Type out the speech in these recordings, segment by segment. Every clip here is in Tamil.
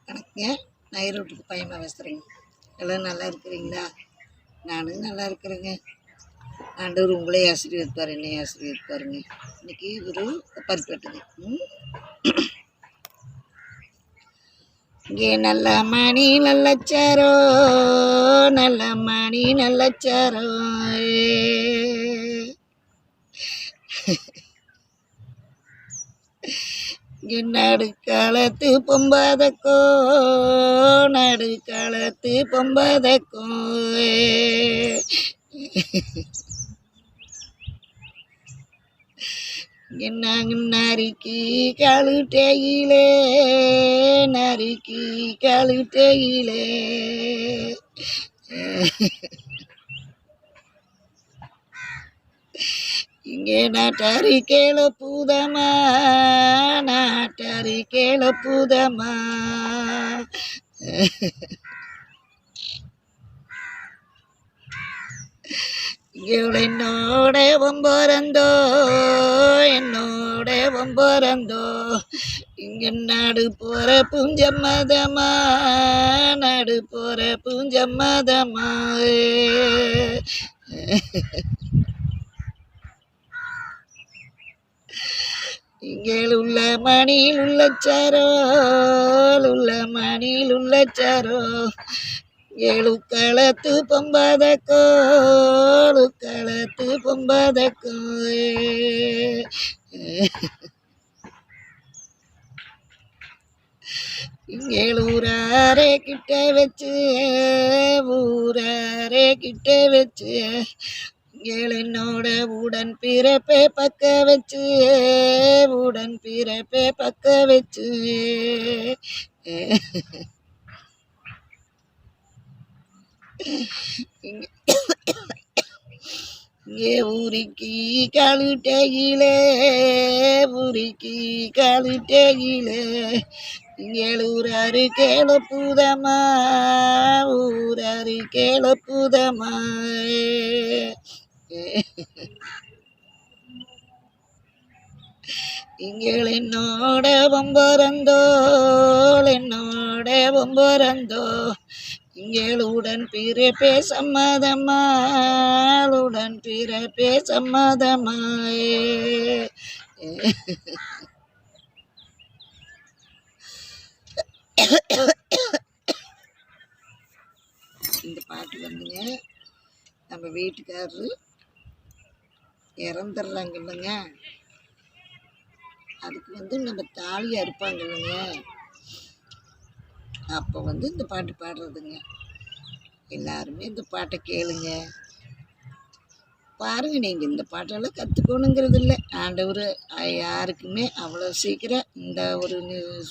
வணக்கங்க. நான் ஈரோட்டுக்கு பயமா பேசுகிறேங்க. எல்லாம் நல்லா இருக்கிறீங்களா? நானும் நல்லா இருக்கிறேங்க. ஆண்டவர் உங்களே ஆசீர்வதிப்பார், என்னையும் ஆசீர்வதிப்பாருங்க. இன்னைக்கு ஒரு பருப்பட்டுங்க. இங்கே நல்ல மணி நல்லச்சாரோ, நல்ல மணி நல்லச்சாரோ, நடுக்காலத்து பொம்பாதக்கோ, நடுக்காலத்து பொம்பாதக்கோ, நறுக்கி கழுட்டையிலே, நறுக்கி கழுட்டையிலே, இங்கே நாட்டாரி கேள பூதமா, நாட்டாரி கேள பூதமா, என்னோட ஒம்பரந்தோ, என்னோட ஒம்பரந்தோ, இங்க நாடு போற புஞ்சம்மதமா, நாடு போற புஞ்சம்மதமா, இங்கே உள்ள மணியில் உள்ள சாரோ, உள்ள மணியில் உள்ள சாரோ, ஏழுக்களத்து பொம்பாதக்கோ, களத்து பொம்பாதக்கோ, இங்கே ஊராரே கிட்ட வச்சு, ஊராரே கிட்ட வச்சு, என்னோட உடன் பிறப்பே பக்க வச்சு, உடன் பிறப்பே பக்க வச்சு, இங்கே ஊரிக்கி கழுட்டையிலே, ஊரிக்கி கழுட்டையிலே, இங்கே ஊராரு கேள பூதமா, ஊராரு கேள பூதமா, இங்கே என்னோட ஒம்பரந்தோ, என்னோட ஒம்பரந்தோ, இங்களுடன் பிறப்பே சம்மதமா, உடன் பிறப்பே சம்மதமா, இந்த பாட்டு வந்துங்க நம்ம வீட்டுக்காரரு இறந்துடுறாங்க இல்லைங்க, அதுக்கு நம்ம தாலி அறுப்பாங்க இல்லைங்க, அப்போ இந்த பாட்டு பாடுறதுங்க. எல்லாருமே இந்த பாட்டை கேளுங்க, பாருங்க. நீங்கள் இந்த பாட்டெல்லாம் கற்றுக்கணுங்கிறது இல்லை. ஆண்டவர் யாருக்குமே அவ்வளோ சீக்கிரம் இந்த ஒரு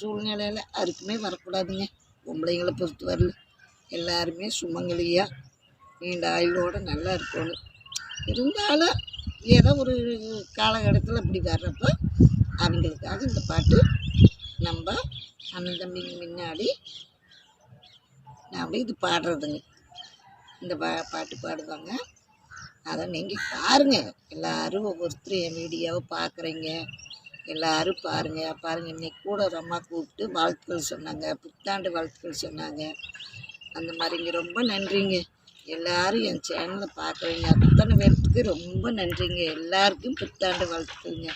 சூழ்நிலையில் யாருக்குமே வரக்கூடாதுங்க. பொம்பளைங்களை பொறுத்து வரல, எல்லாருமே சுமங்கலியாக நீண்ட ஆயுளோடு நல்லா இருக்கணும். இருந்தாலும் ஏதோ ஒரு காலகட்டத்தில் அப்படி வர்றப்போ அவங்களுக்காக இந்த பாட்டு நம்ம அண்ணன் தம்பிங்க முன்னாடி நாம் இது பாடுறதுங்க. இந்த பாட்டு பாடுவாங்க, அதை நீங்கள் பாருங்கள். எல்லோரும் ஒவ்வொருத்தரும் என் வீடியோவை பார்க்குறீங்க, எல்லோரும் பாருங்கள். இன்னைக்கு கூட ஒரு அம்மா கூப்பிட்டு வாழ்த்துக்கள் சொன்னாங்க, புத்தாண்டு வாழ்த்துக்கள் சொன்னாங்க. அந்த மாதிரிங்க ரொம்ப நன்றிங்க. எல்லோரும் என் சேனலை பார்க்குறீங்க, அத்தனை பேர்த்துக்கு ரொம்ப நன்றிங்க. எல்லாருக்கும் புத்தாண்டு வாழ்த்துக்கள்ங்க.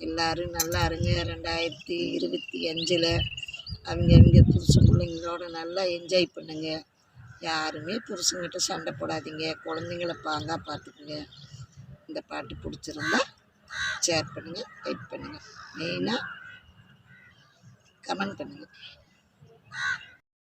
எல்லோரும் நல்லா இருங்க. 2025 அவங்க புருஷன் பிள்ளைங்களோட நல்லா என்ஜாய் பண்ணுங்க. யாருமே புருஷங்கிட்ட சண்டை போடாதீங்க, குழந்தைங்கள பாங்காக பார்த்துக்குங்க. இந்த பாட்டு பிடிச்சிருந்தா ஷேர் பண்ணுங்கள், லைக் பண்ணுங்கள், மெயினாக கமெண்ட் பண்ணுங்கள்.